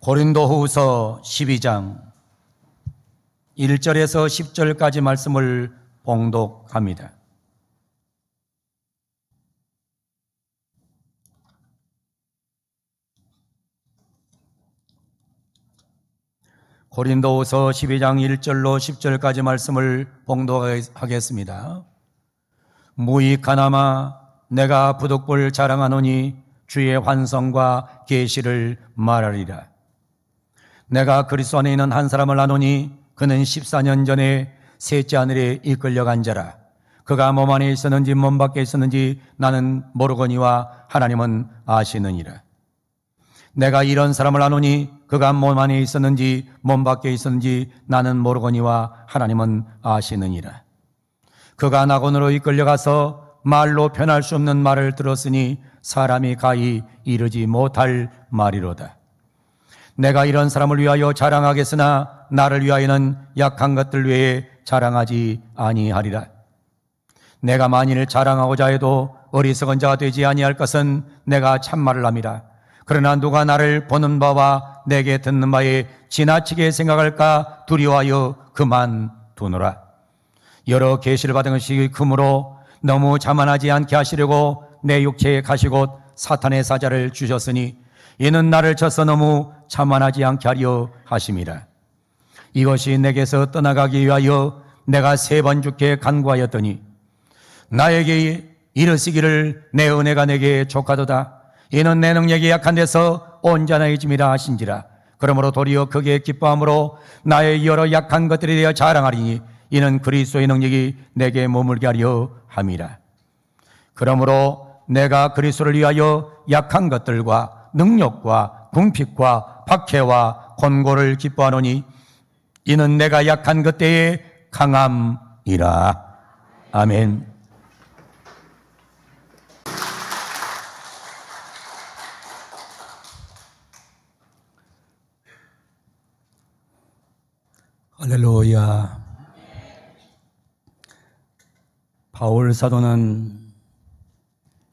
고린도후서 12장 1절에서 10절까지 말씀을 봉독합니다. 고린도후서 12장 1절로 10절까지 말씀을 봉독하겠습니다. 무익하나마 내가 부득불 자랑하노니 주의 환성과 계시를 말하리라. 내가 그리스도 안에 있는 한 사람을 아노니 그는 14년 전에 셋째 하늘에 이끌려간 자라. 그가 몸 안에 있었는지 몸 밖에 있었는지 나는 모르거니와 하나님은 아시느니라. 내가 이런 사람을 아노니 그가 몸 안에 있었는지 몸 밖에 있었는지 나는 모르거니와 하나님은 아시느니라. 그가 낙원으로 이끌려가서 말로 표현할 수 없는 말을 들었으니 사람이 가히 이르지 못할 말이로다. 내가 이런 사람을 위하여 자랑하겠으나 나를 위하여는 약한 것들 외에 자랑하지 아니하리라. 내가 만일 자랑하고자 해도 어리석은 자가 되지 아니할 것은 내가 참말을 함이라. 그러나 누가 나를 보는 바와 내게 듣는 바에 지나치게 생각할까 두려워하여 그만두노라. 여러 계시를 받은 것이 크므로 너무 자만하지 않게 하시려고 내 육체에 가시곧 사탄의 사자를 주셨으니 이는 나를 쳐서 너무 자만하지 않게 하려 하심이라. 이것이 내게서 떠나가기 위하여 내가 3번 주께 간구하였더니 나에게 이르시기를 내 은혜가 내게 족하도다. 이는 내 능력이 약한 데서 온전해짐이라 하신지라. 그러므로 도리어 크게 기뻐함으로 나의 여러 약한 것들에 대하여 자랑하리니 이는 그리스도의 능력이 내게 머물게 하려 함이라. 그러므로 내가 그리스도를 위하여 약한 것들과 능력과 궁핍과 박해와 곤고를 기뻐하노니 이는 내가 약한 것 때에 강함이라. 아멘. 할렐루야. 바울 사도는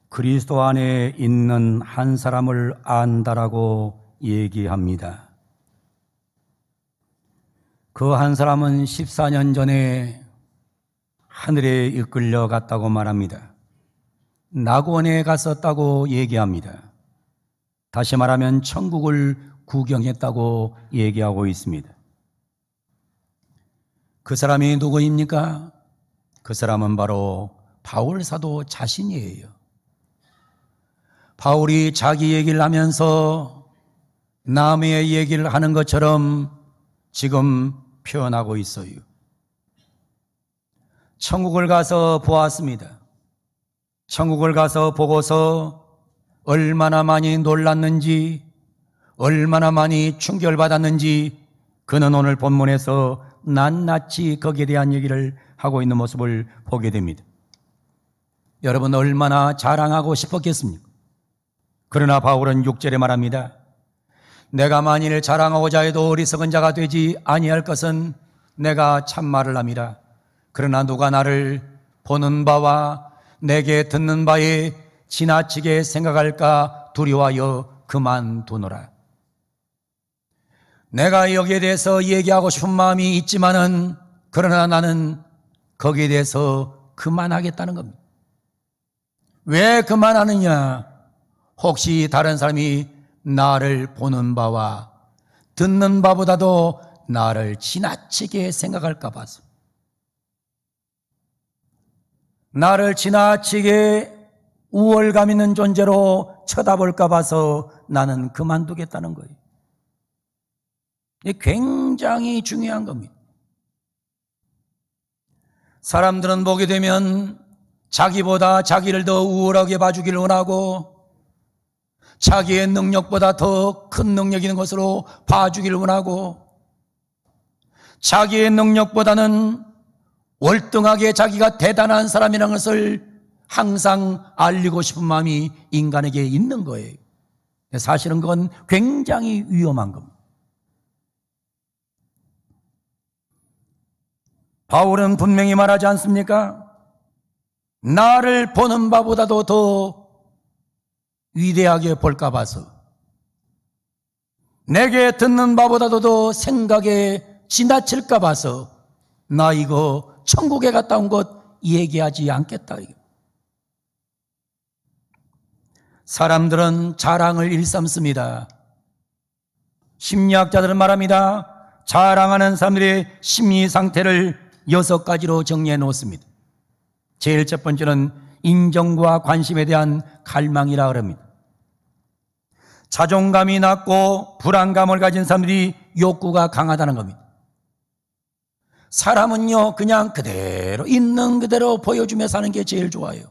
그리스도 안에 있는 한 사람을 안다라고 얘기합니다. 그 한 사람은 14년 전에 하늘에 이끌려 갔다고 말합니다. 낙원에 갔었다고 얘기합니다. 다시 말하면 천국을 구경했다고 얘기하고 있습니다. 그 사람이 누구입니까? 그 사람은 바로 바울 사도 자신이에요. 바울이 자기 얘기를 하면서 남의 얘기를 하는 것처럼 지금 표현하고 있어요. 천국을 가서 보았습니다. 천국을 가서 보고서 얼마나 많이 놀랐는지, 얼마나 많이 충격을 받았는지 그는 오늘 본문에서 낱낱이 거기에 대한 얘기를 하고 있는 모습을 보게 됩니다. 여러분 얼마나 자랑하고 싶었겠습니까? 그러나 바울은 6절에 말합니다. 내가 만일 자랑하고자 해도 어리석은 자가 되지 아니할 것은 내가 참말을 함이라. 그러나 누가 나를 보는 바와 내게 듣는 바에 지나치게 생각할까 두려워하여 그만두노라. 내가 여기에 대해서 얘기하고 싶은 마음이 있지만은 그러나 나는 거기에 대해서 그만하겠다는 겁니다. 왜 그만하느냐? 혹시 다른 사람이 나를 보는 바와 듣는 바보다도 나를 지나치게 생각할까 봐서, 나를 지나치게 우월감 있는 존재로 쳐다볼까 봐서 나는 그만두겠다는 거예요. 이게 굉장히 중요한 겁니다. 사람들은 보게 되면 자기보다 자기를 더 우월하게 봐주기를 원하고 자기의 능력보다 더 큰 능력 있는 것으로 봐주기를 원하고 자기의 능력보다는 월등하게 자기가 대단한 사람이라는 것을 항상 알리고 싶은 마음이 인간에게 있는 거예요. 사실은 그건 굉장히 위험한 겁니다. 바울은 분명히 말하지 않습니까? 나를 보는 바보다도 더 위대하게 볼까 봐서, 내게 듣는 바보다도 더 생각에 지나칠까 봐서 나 이거 천국에 갔다 온 것 얘기하지 않겠다. 사람들은 자랑을 일삼습니다. 심리학자들은 말합니다. 자랑하는 사람들의 심리 상태를 6가지로 정리해 놓습니다. 제일 첫 번째는 인정과 관심에 대한 갈망이라 그럽니다. 자존감이 낮고 불안감을 가진 사람들이 욕구가 강하다는 겁니다. 사람은요, 그냥 그대로 있는 그대로 보여주며 사는 게 제일 좋아요.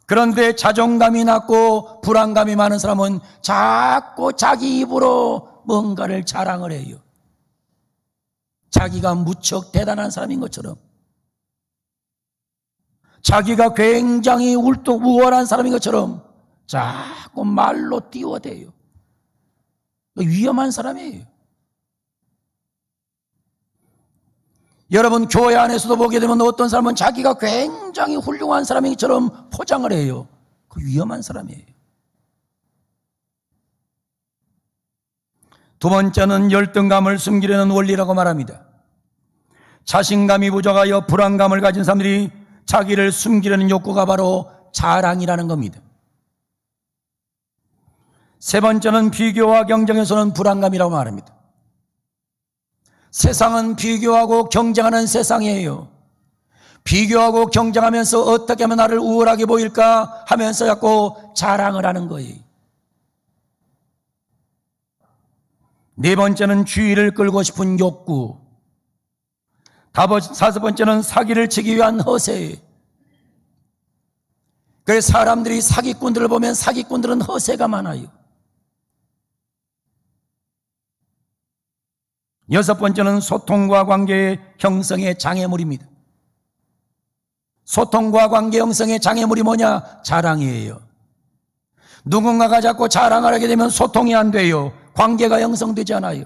그런데 자존감이 낮고 불안감이 많은 사람은 자꾸 자기 입으로 뭔가를 자랑을 해요. 자기가 무척 대단한 사람인 것처럼, 자기가 굉장히 우월한 사람인 것처럼 자꾸 말로 띄워대요. 위험한 사람이에요. 여러분, 교회 안에서도 보게 되면 어떤 사람은 자기가 굉장히 훌륭한 사람처럼 포장을 해요. 그 위험한 사람이에요. 두 번째는 열등감을 숨기려는 원리라고 말합니다. 자신감이 부족하여 불안감을 가진 사람들이 자기를 숨기려는 욕구가 바로 자랑이라는 겁니다. 세 번째는 비교와 경쟁에서는 불안감이라고 말합니다. 세상은 비교하고 경쟁하는 세상이에요. 비교하고 경쟁하면서 어떻게 하면 나를 우월하게 보일까 하면서 자꾸 자랑을 하는 거예요. 네 번째는 주의를 끌고 싶은 욕구. 다섯 번째는 사기를 치기 위한 허세. 그래서 사람들이 사기꾼들을 보면 사기꾼들은 허세가 많아요. 여섯 번째는 소통과 관계 형성의 장애물입니다. 소통과 관계 형성의 장애물이 뭐냐? 자랑이에요. 누군가가 자꾸 자랑을 하게 되면 소통이 안 돼요. 관계가 형성되지 않아요.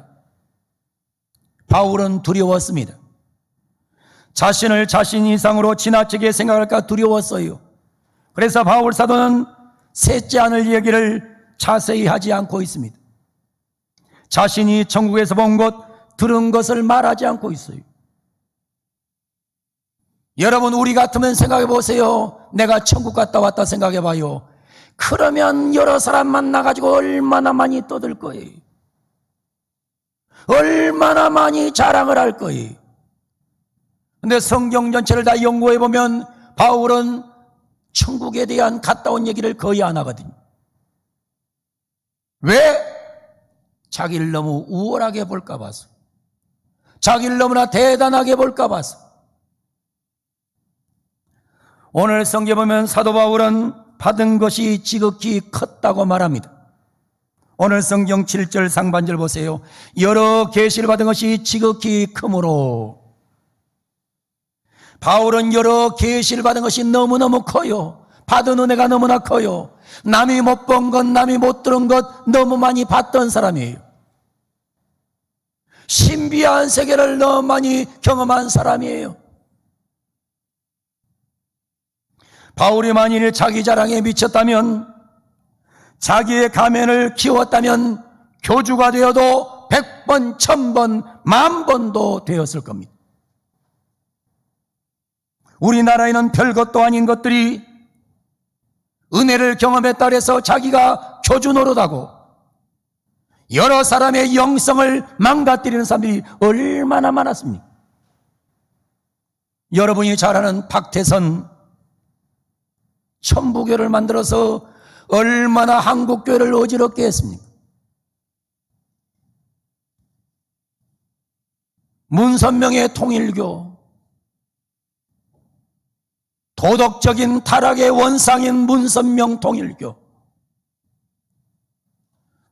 바울은 두려웠습니다. 자신을 자신 이상으로 지나치게 생각할까 두려웠어요. 그래서 바울 사도는 셋째 하늘 얘기를 자세히 하지 않고 있습니다. 자신이 천국에서 본 것, 들은 것을 말하지 않고 있어요. 여러분, 우리 같으면 생각해 보세요. 내가 천국 갔다 왔다 생각해 봐요. 그러면 여러 사람 만나가지고 얼마나 많이 떠들 거예요. 얼마나 많이 자랑을 할 거예요. 근데 성경 전체를 다 연구해 보면 바울은 천국에 대한 갔다 온 얘기를 거의 안 하거든요. 왜? 자기를 너무 우월하게 볼까 봐서, 자기를 너무나 대단하게 볼까 봐서. 오늘 성경 보면 사도 바울은 받은 것이 지극히 컸다고 말합니다. 오늘 성경 7절 상반절 보세요. 여러 계시를 받은 것이 지극히 크므로. 바울은 여러 계시를 받은 것이 너무너무 커요. 받은 은혜가 너무나 커요. 남이 못 본 것, 남이 못 들은 것 너무 많이 봤던 사람이에요. 신비한 세계를 너무 많이 경험한 사람이에요. 바울이 만일 자기 자랑에 미쳤다면, 자기의 가면을 키웠다면 교주가 되어도 100번, 1000번, 10,000번도 되었을 겁니다. 우리나라에는 별것도 아닌 것들이 은혜를 경험했다 해서 자기가 교주 노릇하고 여러 사람의 영성을 망가뜨리는 사람들이 얼마나 많았습니까? 여러분이 잘 아는 박태선, 천부교를 만들어서 얼마나 한국교회를 어지럽게 했습니까? 문선명의 통일교, 도덕적인 타락의 원상인 문선명 통일교.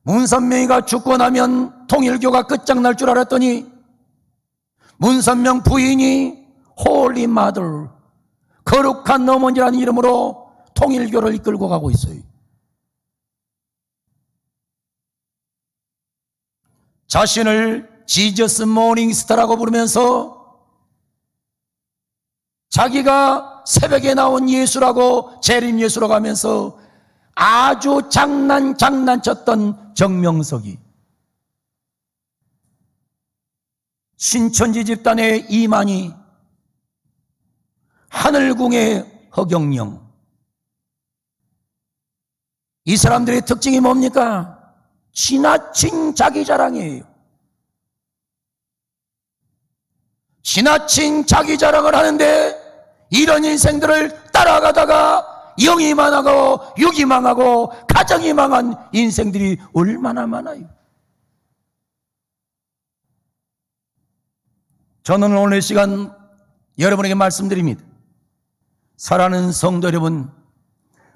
문선명이가 죽고 나면 통일교가 끝장날 줄 알았더니 문선명 부인이 홀리 마더, 거룩한 어머니라는 이름으로 통일교를 이끌고 가고 있어요. 자신을 지저스 모닝스타라고 부르면서 자기가 새벽에 나온 예수라고, 재림 예수라고 하면서 아주 장난쳤던 정명석이 신천지 집단의 이만희, 하늘궁의 허경영, 이 사람들의 특징이 뭡니까? 지나친 자기 자랑이에요. 지나친 자기 자랑을 하는데 이런 인생들을 따라가다가 영이 망하고 육이 망하고 가정이 망한 인생들이 얼마나 많아요. 저는 오늘 시간 여러분에게 말씀드립니다. 사랑하는 성도 여러분,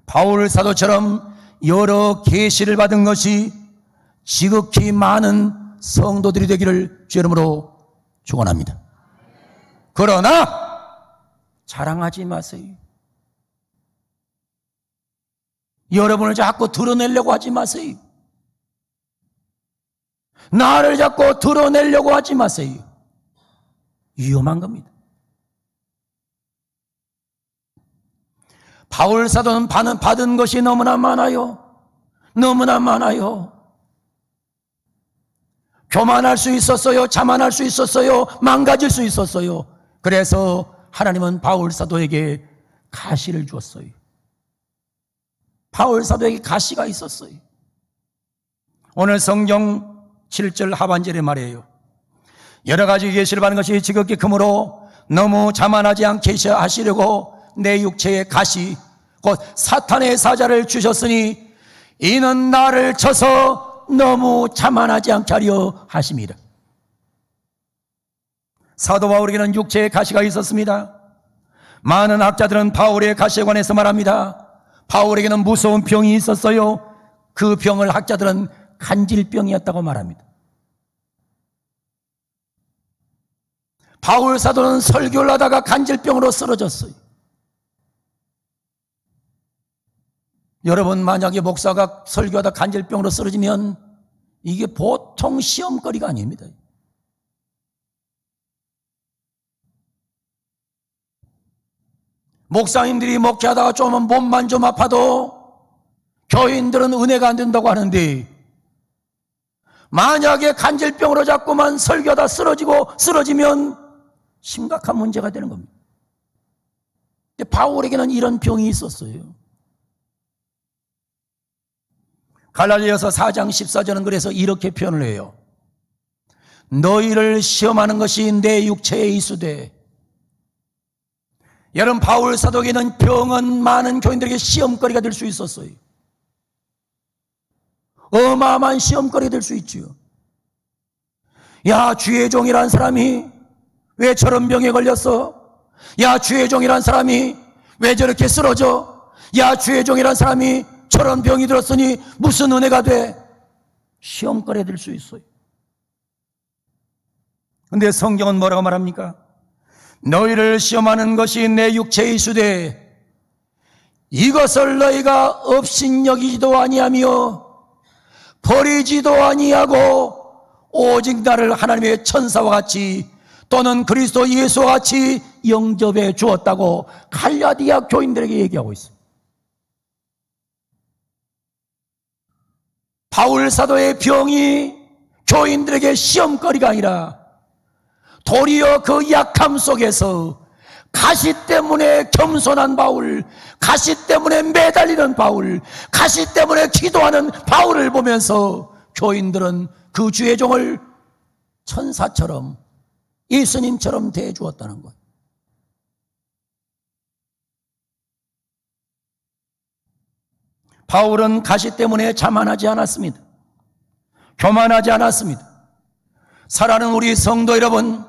바울 사도처럼 여러 계시를 받은 것이 지극히 많은 성도들이 되기를 주 이름으로 축원합니다. 그러나 자랑하지 마세요. 여러분을 자꾸 드러내려고 하지 마세요. 나를 자꾸 드러내려고 하지 마세요. 위험한 겁니다. 바울 사도는 받은 것이 너무나 많아요. 너무나 많아요. 교만할 수 있었어요. 자만할 수 있었어요. 망가질 수 있었어요. 그래서 하나님은 바울 사도에게 가시를 주었어요. 바울 사도에게 가시가 있었어요. 오늘 성경 7절 하반절의 말이에요. 여러 가지 계시를 받는 것이 지극히 크므로 너무 자만하지 않게 하시려고 내 육체에 가시 곧 사탄의 사자를 주셨으니 이는 나를 쳐서 너무 자만하지 않게 하려 하심이라. 사도 바울에게는 육체에 가시가 있었습니다. 많은 학자들은 바울의 가시에 관해서 말합니다. 바울에게는 무서운 병이 있었어요. 그 병을 학자들은 간질병이었다고 말합니다. 바울 사도는 설교를 하다가 간질병으로 쓰러졌어요. 여러분, 만약에 목사가 설교하다 간질병으로 쓰러지면 이게 보통 시험거리가 아닙니다. 목사님들이 목회하다가 좀 몸만 좀 아파도 교인들은 은혜가 안 된다고 하는데, 만약에 간질병으로 자꾸만 설교하다 쓰러지면 심각한 문제가 되는 겁니다. 근데 바울에게는 이런 병이 있었어요. 갈라디아서 4장 14절은 그래서 이렇게 표현을 해요. 너희를 시험하는 것이 내 육체에 있으되. 여러분, 바울 사도에게는 병은 많은 교인들에게 시험거리가 될 수 있었어요. 어마어마한 시험거리가 될 수 있죠. 야, 주의 종이란 사람이 왜 저런 병에 걸렸어? 야, 주의 종이란 사람이 왜 저렇게 쓰러져? 야, 주의 종이란 사람이 저런 병이 들었으니 무슨 은혜가 돼? 시험거리가 될 수 있어요. 근데 성경은 뭐라고 말합니까? 너희를 시험하는 것이 내 육체의 수되 이것을 너희가 업신여기지도 아니하며 버리지도 아니하고 오직 나를 하나님의 천사와 같이 또는 그리스도 예수와 같이 영접해 주었다고 갈라디아 교인들에게 얘기하고 있습니다. 바울 사도의 병이 교인들에게 시험거리가 아니라 도리어 그 약함 속에서 가시 때문에 겸손한 바울, 가시 때문에 매달리는 바울, 가시 때문에 기도하는 바울을 보면서 교인들은 그 주의 종을 천사처럼 예수님처럼 대해주었다는 것. 바울은 가시 때문에 자만하지 않았습니다. 교만하지 않았습니다. 사랑하는 우리 성도 여러분,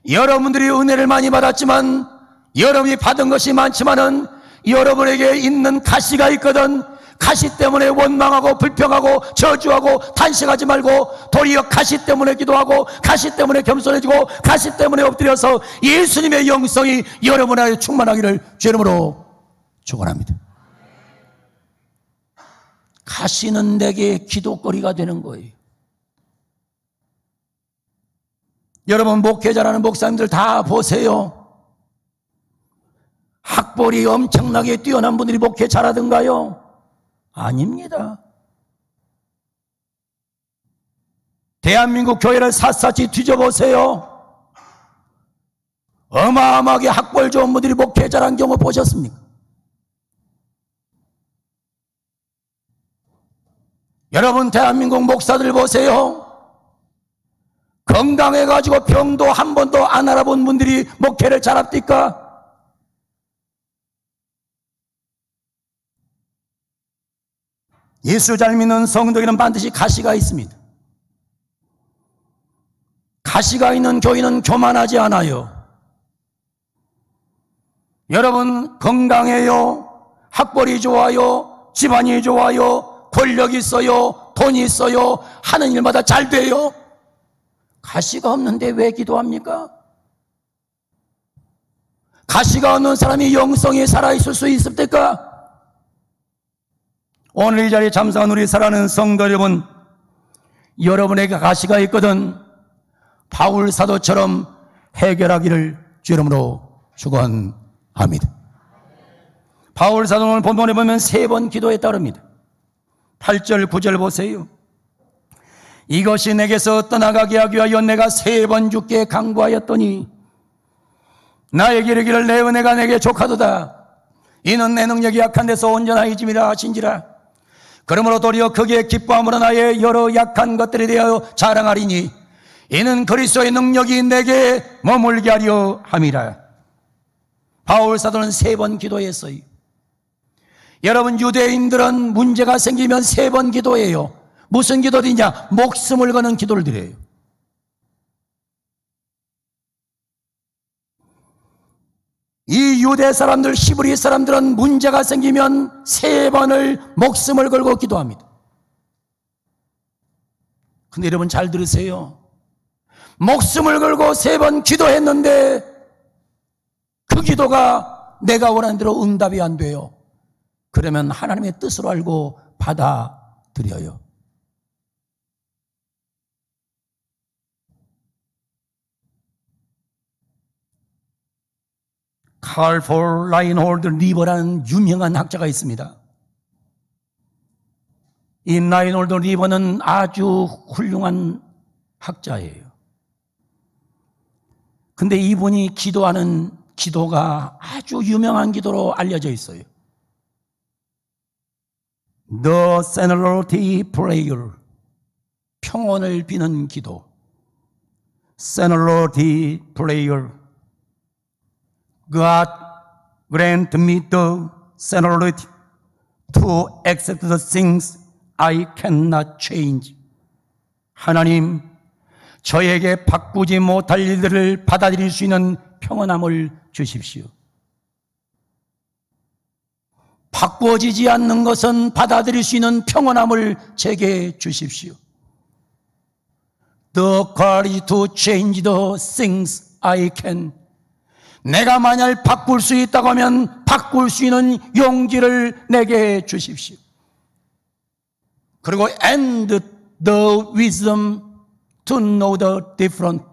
여러분들이 은혜를 많이 받았지만, 여러분이 받은 것이 많지만은 여러분에게 있는 가시가 있거든. 가시 때문에 원망하고 불평하고 저주하고 탄식하지 말고 도리어 가시 때문에 기도하고 가시 때문에 겸손해지고 가시 때문에 엎드려서 예수님의 영성이 여러분 안에 충만하기를 주 이름으로 축원합니다. 가시는 내게 기도거리가 되는 거예요. 여러분, 목회자라는 목사님들 다 보세요. 학벌이 엄청나게 뛰어난 분들이 목회 잘하던가요? 아닙니다. 대한민국 교회를 샅샅이 뒤져보세요. 어마어마하게 학벌 좋은 분들이 목회 잘한 경우 보셨습니까? 여러분, 대한민국 목사들 보세요. 건강해가지고 병도 한 번도 안 알아본 분들이 목회를 잘합니까? 예수 잘 믿는 성도에게는 반드시 가시가 있습니다. 가시가 있는 교인은 교만하지 않아요. 여러분, 건강해요, 학벌이 좋아요, 집안이 좋아요, 권력 있어요, 돈이 있어요, 하는 일마다 잘 돼요. 가시가 없는데 왜 기도합니까? 가시가 없는 사람이 영성이 살아있을 수 있습니까? 오늘 이 자리에 참석한 우리 사랑하는 성도 여러분, 여러분에게 가시가 있거든 바울 사도처럼 해결하기를 주 이름으로 축원합니다. 바울 사도는 본문에 보면 3번 기도했다 그럽니다. 8절 9절 보세요. 이것이 내게서 떠나가게 하기 위하여 내가 3번 주께 간구하였더니 나에게 이르기를 내 은혜가 내게 족하도다. 이는 내 능력이 약한 데서 온전하여짐이라 하신지라. 그러므로 도리어 크게 기뻐함으로 나의 여러 약한 것들에 대하여 자랑하리니 이는 그리스도의 능력이 내게 머물게 하려 함이라. 바울 사도는 3번 기도했어요. 여러분, 유대인들은 문제가 생기면 3번 기도해요. 무슨 기도드리냐? 목숨을 거는 기도를 드려요. 이 유대 사람들, 히브리 사람들은 문제가 생기면 3번을 목숨을 걸고 기도합니다. 근데 여러분 잘 들으세요. 목숨을 걸고 3번 기도했는데 그 기도가 내가 원하는 대로 응답이 안 돼요. 그러면 하나님의 뜻으로 알고 받아들여요. 칼 폴 라인홀드 리버라는 유명한 학자가 있습니다. 이 라인홀드 리버는 아주 훌륭한 학자예요. 근데 이분이 기도하는 기도가 아주 유명한 기도로 알려져 있어요. The Serenity Prayer, 평온을 비는 기도. Serenity Prayer. God grant me the serenity to accept the things I cannot change. 하나님, 저에게 바꾸지 못할 일들을 받아들일 수 있는 평온함을 주십시오. 바꾸어지지 않는 것은 받아들일 수 있는 평온함을 제게 주십시오. The courage to change the things I can. 내가 만약 바꿀 수 있다고 하면 바꿀 수 있는 용기를 내게 주십시오. 그리고 and the wisdom to know the difference.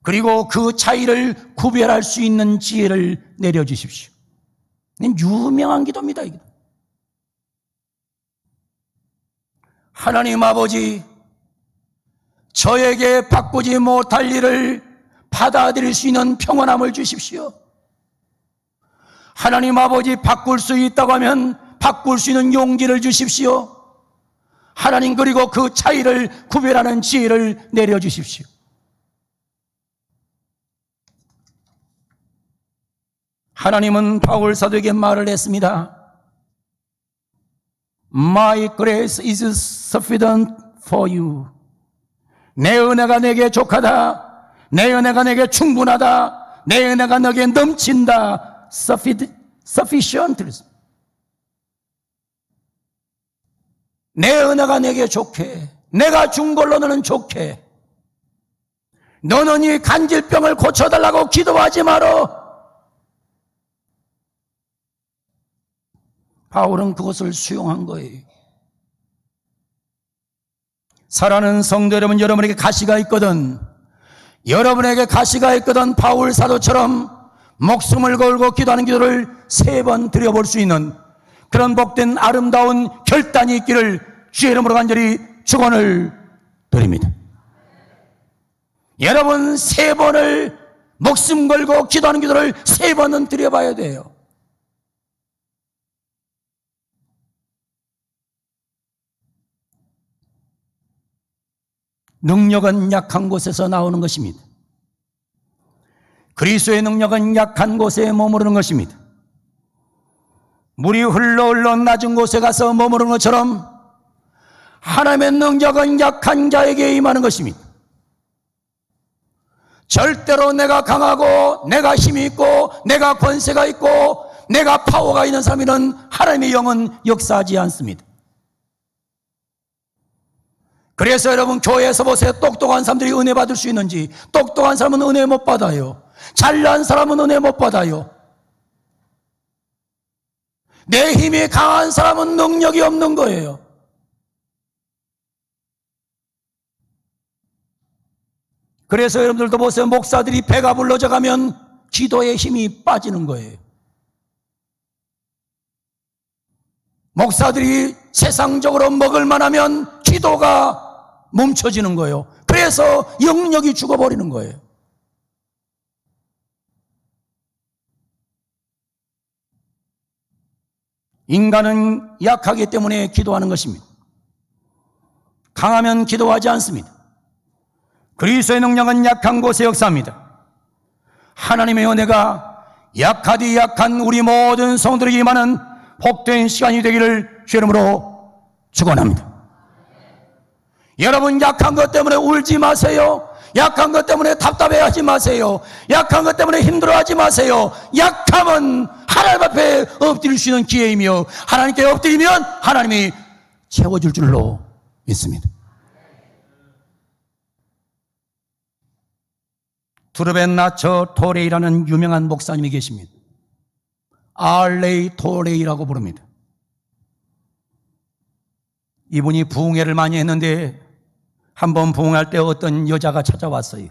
그리고 그 차이를 구별할 수 있는 지혜를 내려주십시오. 유명한 기도입니다. 이 기도. 하나님 아버지, 저에게 바꾸지 못할 일을 받아들일 수 있는 평온함을 주십시오. 하나님 아버지, 바꿀 수 있다고 하면 바꿀 수 있는 용기를 주십시오. 하나님, 그리고 그 차이를 구별하는 지혜를 내려주십시오. 하나님은 바울 사도에게 말을 했습니다. My grace is sufficient for you. 내 은혜가 내게 족하다. 내 은혜가 내게 충분하다. 내 은혜가 너에게 넘친다. Sufficient. 내 은혜가 내게 좋게. 내가 준 걸로 너는 좋게. 너는 이 간질병을 고쳐달라고 기도하지 마라. 바울은 그것을 수용한 거예요. 사랑하는 성도 여러분, 여러분에게 가시가 있거든. 여러분에게 가시가 있거든 바울 사도처럼 목숨을 걸고 기도하는 기도를 3번 드려볼 수 있는 그런 복된 아름다운 결단이 있기를 주의 이름으로 간절히 축원을 드립니다. 여러분, 3번을 목숨 걸고 기도하는 기도를 3번은 드려봐야 돼요. 능력은 약한 곳에서 나오는 것입니다. 그리스도의 능력은 약한 곳에 머무르는 것입니다. 물이 흘러 낮은 곳에 가서 머무르는 것처럼 하나님의 능력은 약한 자에게 임하는 것입니다. 절대로 내가 강하고 내가 힘이 있고 내가 권세가 있고 내가 파워가 있는 사람이는 하나님의 영은 역사하지 않습니다. 그래서 여러분, 교회에서 보세요. 똑똑한 사람들이 은혜 받을 수 있는지. 똑똑한 사람은 은혜 못 받아요. 잘난 사람은 은혜 못 받아요. 내 힘이 강한 사람은 능력이 없는 거예요. 그래서 여러분들도 보세요. 목사들이 배가 불러져 가면 기도의 힘이 빠지는 거예요. 목사들이 세상적으로 먹을 만하면 기도가 멈춰지는 거예요. 그래서 영역이 죽어버리는 거예요. 인간은 약하기 때문에 기도하는 것입니다. 강하면 기도하지 않습니다. 그리스도의 능력은 약한 곳에 역사합니다. 하나님의 은혜가 약하디 약한 우리 모든 성도들에게 임하는 복된 시간이 되기를 주의 이름으로 축원합니다. 여러분, 약한 것 때문에 울지 마세요. 약한 것 때문에 답답해하지 마세요. 약한 것 때문에 힘들어하지 마세요. 약함은 하나님 앞에 엎드릴 수 있는 기회이며 하나님께 엎드리면 하나님이 채워줄 줄로 믿습니다. 투르벤 나처 토레이라는 유명한 목사님이 계십니다. 알레이 토레이라고 부릅니다. 이분이 부흥회를 많이 했는데 한번 부흥할 때 어떤 여자가 찾아왔어요.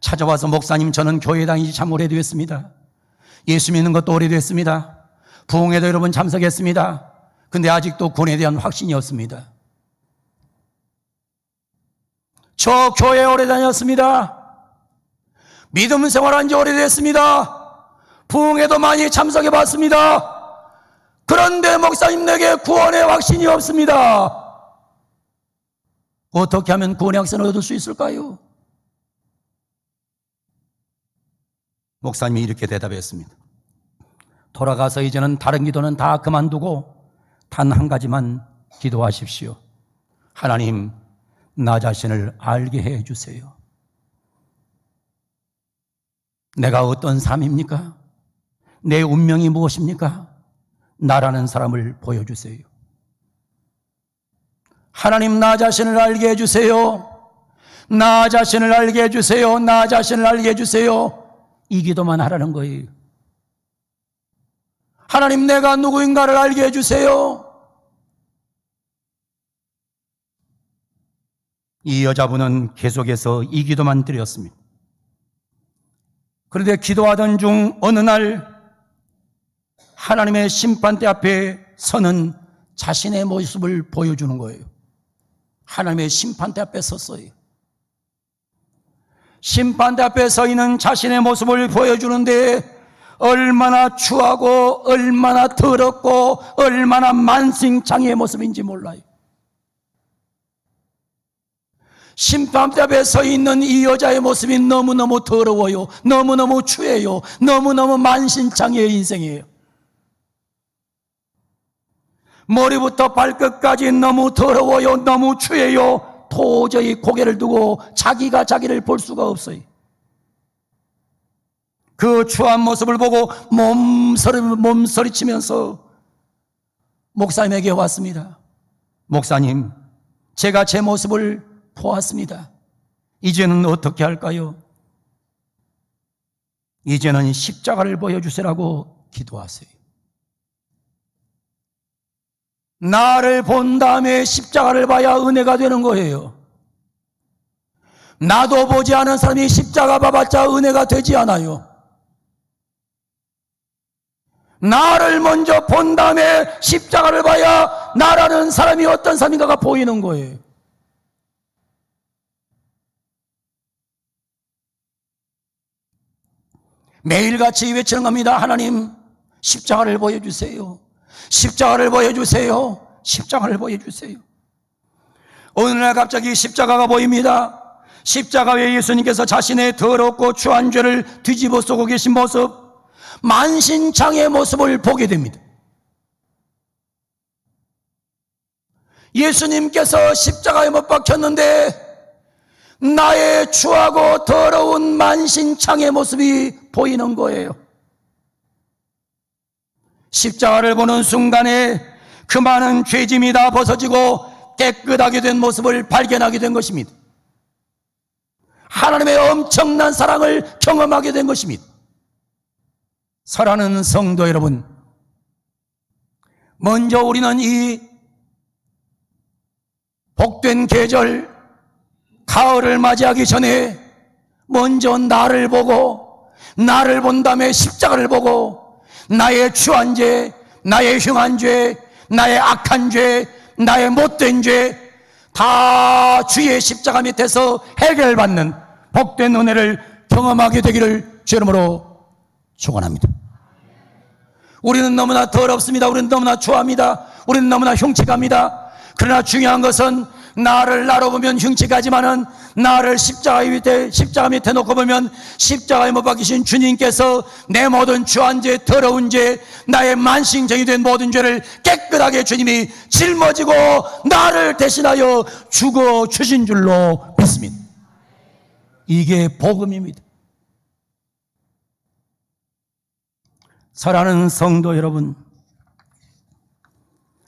찾아와서 목사님, 저는 교회 다니지 참 오래됐습니다. 예수 믿는 것도 오래됐습니다. 부흥회도 여러 번 참석했습니다. 근데 아직도 구원에 대한 확신이 없습니다. 저 교회 오래 다녔습니다. 믿음 생활한 지 오래됐습니다. 부흥회도 많이 참석해 봤습니다. 그런데 목사님, 내게 구원의 확신이 없습니다. 어떻게 하면 구원의 확신을 얻을 수 있을까요? 목사님이 이렇게 대답했습니다. 돌아가서 이제는 다른 기도는 다 그만두고 단 한 가지만 기도하십시오. 하나님, 나 자신을 알게 해 주세요. 내가 어떤 삶입니까? 내 운명이 무엇입니까? 나라는 사람을 보여주세요. 하나님, 나 자신을 알게 해주세요. 나 자신을 알게 해주세요. 나 자신을 알게 해주세요. 이 기도만 하라는 거예요. 하나님, 내가 누구인가를 알게 해주세요. 이 여자분은 계속해서 이 기도만 드렸습니다. 그런데 기도하던 중 어느 날 하나님의 심판대 앞에 서는 자신의 모습을 보여주는 거예요. 하나님의 심판대 앞에 섰어요. 심판대 앞에 서 있는 자신의 모습을 보여주는데 얼마나 추하고 얼마나 더럽고 얼마나 만신창이의 모습인지 몰라요. 심판대 앞에 서 있는 이 여자의 모습이 너무너무 더러워요. 너무너무 추해요. 너무너무 만신창이의 인생이에요. 머리부터 발끝까지 너무 더러워요. 너무 추해요. 도저히 고개를 두고 자기가 자기를 볼 수가 없어요. 그 추한 모습을 보고 몸서리치면서 목사님에게 왔습니다. 목사님, 제가 제 모습을 보았습니다. 이제는 어떻게 할까요? 이제는 십자가를 보여주세요라고 기도하세요. 나를 본 다음에 십자가를 봐야 은혜가 되는 거예요. 나도 보지 않은 사람이 십자가 봐봤자 은혜가 되지 않아요. 나를 먼저 본 다음에 십자가를 봐야 나라는 사람이 어떤 사람인가가 보이는 거예요. 매일같이 외치는 겁니다. 하나님, 십자가를 보여주세요. 십자가를 보여주세요. 십자가를 보여주세요. 어느 날 갑자기 십자가가 보입니다. 십자가 위에 예수님께서 자신의 더럽고 추한 죄를 뒤집어 쓰고 계신 모습, 만신창의 모습을 보게 됩니다. 예수님께서 십자가에 못 박혔는데 나의 추하고 더러운 만신창의 모습이 보이는 거예요. 십자가를 보는 순간에 그 많은 죄짐이 다 벗어지고 깨끗하게 된 모습을 발견하게 된 것입니다. 하나님의 엄청난 사랑을 경험하게 된 것입니다. 사랑하는 성도 여러분, 먼저 우리는 이 복된 계절 가을을 맞이하기 전에 먼저 나를 보고, 나를 본 다음에 십자가를 보고 나의 추한 죄, 나의 흉한 죄, 나의 악한 죄, 나의 못된 죄 다 주의 십자가 밑에서 해결받는 복된 은혜를 경험하게 되기를 주 이름으로 축원합니다. 우리는 너무나 더럽습니다. 우리는 너무나 추합니다. 우리는 너무나 흉측합니다. 그러나 중요한 것은 나를 나로 보면 흉측하지만은 나를 십자가 밑에 놓고 보면 십자가에 못 박히신 주님께서 내 모든 추한 죄, 더러운 죄, 나의 만신정이 된 모든 죄를 깨끗하게 주님이 짊어지고 나를 대신하여 죽어 주신 줄로 믿습니다. 이게 복음입니다. 사랑하는 성도 여러분,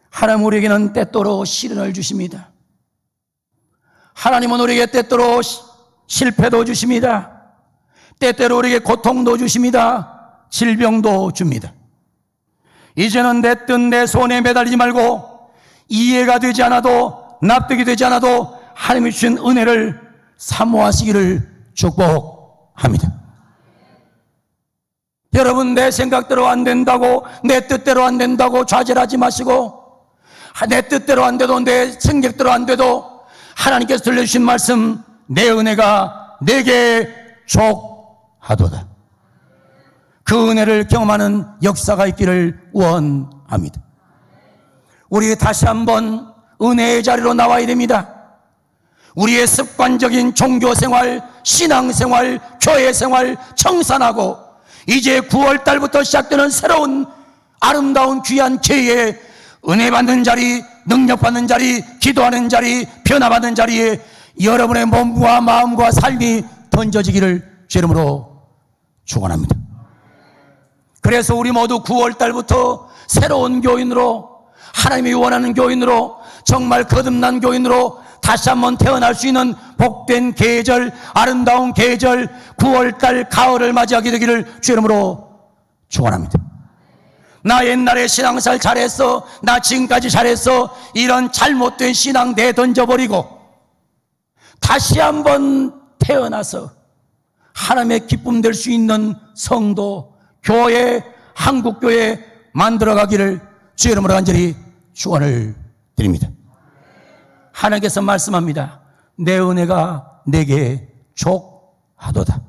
하나님 우리에게는 때때로 시련을 주십니다. 하나님은 우리에게 때때로 실패도 주십니다. 때때로 우리에게 고통도 주십니다. 질병도 줍니다. 이제는 내 뜻, 내 손에 매달리지 말고 이해가 되지 않아도, 납득이 되지 않아도 하나님이 주신 은혜를 사모하시기를 축복합니다. 여러분, 내 생각대로 안 된다고, 내 뜻대로 안 된다고 좌절하지 마시고, 내 뜻대로 안 돼도, 내 생각대로 안 돼도 하나님께서 들려주신 말씀, 내 은혜가 내게 족하도다. 그 은혜를 경험하는 역사가 있기를 원합니다. 우리 다시 한번 은혜의 자리로 나와야 됩니다. 우리의 습관적인 종교생활, 신앙생활, 교회생활 청산하고 이제 9월달부터 시작되는 새로운 아름다운 귀한 기회에 은혜 받는 자리, 능력 받는 자리, 기도하는 자리, 변화받는 자리에 여러분의 몸과 마음과 삶이 던져지기를 주 이름으로 축원합니다. 그래서 우리 모두 9월달부터 새로운 교인으로, 하나님이 원하는 교인으로, 정말 거듭난 교인으로 다시 한번 태어날 수 있는 복된 계절, 아름다운 계절 9월달 가을을 맞이하게 되기를 주 이름으로 축원합니다. 나 옛날에 신앙생활 잘했어, 나 지금까지 잘했어, 이런 잘못된 신앙 내던져버리고 다시 한번 태어나서 하나님의 기쁨 될 수 있는 성도, 교회, 한국교회 만들어가기를 주 이름으로 간절히 축원을 드립니다. 하나님께서 말씀합니다. 내 은혜가 내게 족하도다.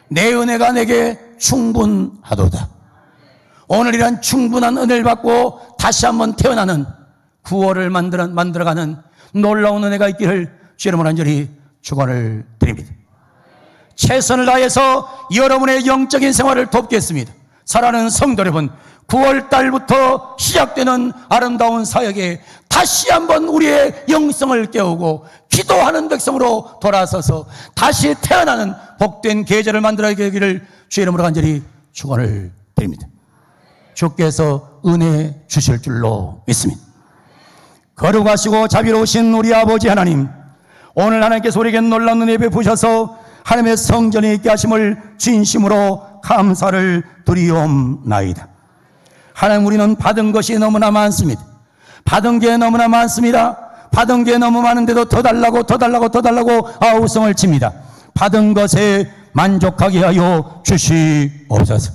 내 은혜가 내게 충분하도다. 오늘 이런 충분한 은혜를 받고 다시 한번 태어나는 9월을 만들어가는 놀라운 은혜가 있기를 주 이름으로 간절히 축원을 드립니다. 최선을 다해서 여러분의 영적인 생활을 돕겠습니다. 사랑하는 성도 여러분, 9월달부터 시작되는 아름다운 사역에 다시 한번 우리의 영성을 깨우고 기도하는 백성으로 돌아서서 다시 태어나는 복된 계절을 만들어가게 되기를 주 이름으로 간절히 축원을 드립니다. 주께서 은혜 주실 줄로 믿습니다. 거룩하시고 자비로우신 우리 아버지 하나님, 오늘 하나님께서 우리에게 놀라운 은혜 베푸셔서 하나님의 성전에 있게 하심을 진심으로 감사를 드리옵나이다. 하나님, 우리는 받은 것이 너무나 많습니다. 받은 게 너무나 많습니다. 받은 게 너무 많은데도 더 달라고 아우성을 칩니다. 받은 것에 만족하게 하여 주시옵소서.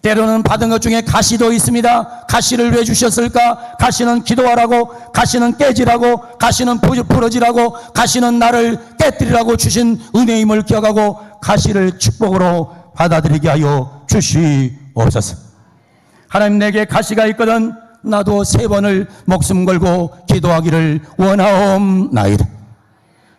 때로는 받은 것 중에 가시도 있습니다. 가시를 왜 주셨을까? 가시는 기도하라고, 가시는 깨지라고, 가시는 부러지라고, 가시는 나를 깨뜨리라고 주신 은혜임을 기억하고 가시를 축복으로 받아들이게 하여 주시옵소서. 하나님, 내게 가시가 있거든 나도 3번을 목숨 걸고 기도하기를 원하옵나이다.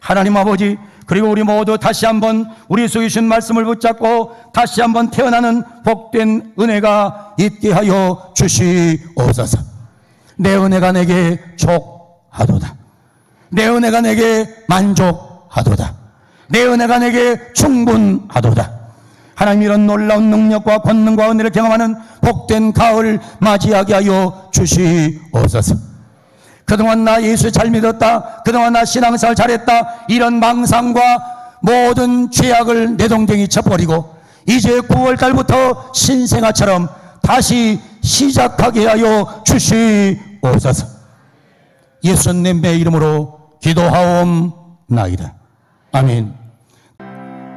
하나님 아버지, 그리고 우리 모두 다시 한번 우리 속에 주신 말씀을 붙잡고 다시 한번 태어나는 복된 은혜가 있게 하여 주시옵소서. 내 은혜가 내게 족하도다. 내 은혜가 내게 만족하도다. 내 은혜가 내게 충분하도다. 하나님, 이런 놀라운 능력과 권능과 은혜를 경험하는 복된 가을 맞이하게 하여 주시옵소서. 그동안 나 예수 잘 믿었다, 그동안 나 신앙생활 잘했다, 이런 망상과 모든 죄악을 내동댕이 쳐버리고 이제 9월달부터 신생아처럼 다시 시작하게 하여 주시옵소서. 예수님의 이름으로 기도하옵나이다. 아멘.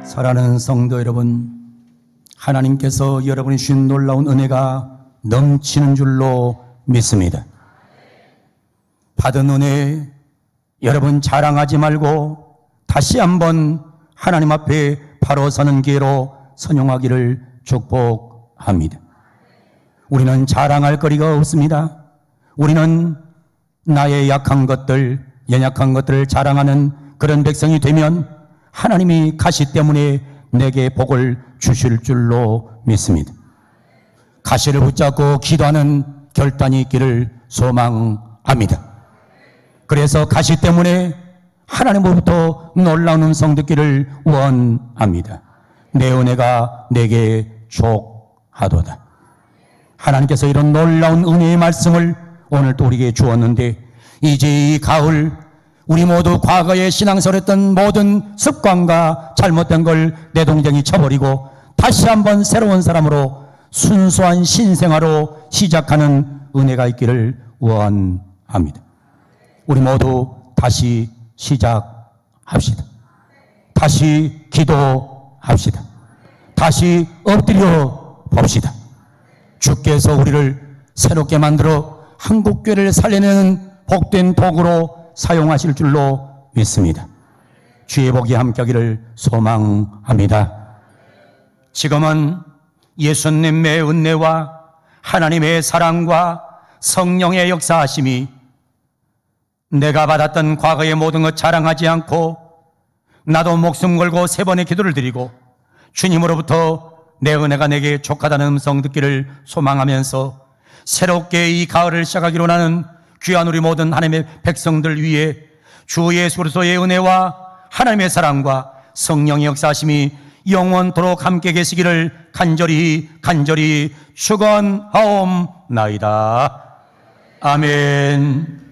사랑하는 성도 여러분, 하나님께서 여러분이 주신 놀라운 은혜가 넘치는 줄로 믿습니다. 받은 은혜 여러분 자랑하지 말고 다시 한번 하나님 앞에 바로 서는 기회로 선용하기를 축복합니다. 우리는 자랑할 거리가 없습니다. 우리는 나의 약한 것들, 연약한 것들을 자랑하는 그런 백성이 되면 하나님이 가시 때문에 내게 복을 주실 줄로 믿습니다. 가시를 붙잡고 기도하는 결단이 있기를 소망합니다. 그래서 가시 때문에 하나님으로부터 놀라운 음성 듣기를 원합니다. 내 은혜가 내게 족하도다. 하나님께서 이런 놀라운 은혜의 말씀을 오늘 또 우리에게 주었는데, 이제 이 가을 우리 모두 과거에 신앙생활했던 모든 습관과 잘못된 걸 내동댕이 쳐버리고 다시 한번 새로운 사람으로 순수한 신생아로 시작하는 은혜가 있기를 원합니다. 우리 모두 다시 시작합시다. 다시 기도합시다. 다시 엎드려 봅시다. 주께서 우리를 새롭게 만들어 한국교회를 살려내는 복된 도구로 사용하실 줄로 믿습니다. 주의 복이 함께하기를 소망합니다. 지금은 예수님의 은혜와 하나님의 사랑과 성령의 역사하심이 내가 받았던 과거의 모든 것 자랑하지 않고 나도 목숨 걸고 3번의 기도를 드리고 주님으로부터 내 은혜가 내게 족하다는 음성 듣기를 소망하면서 새롭게 이 가을을 시작하기로 하는 귀한 우리 모든 하나님의 백성들 위해 주 예수 그리스도의 은혜와 하나님의 사랑과 성령의 역사하심이 영원토록 함께 계시기를 간절히 축원하옵나이다. 아멘.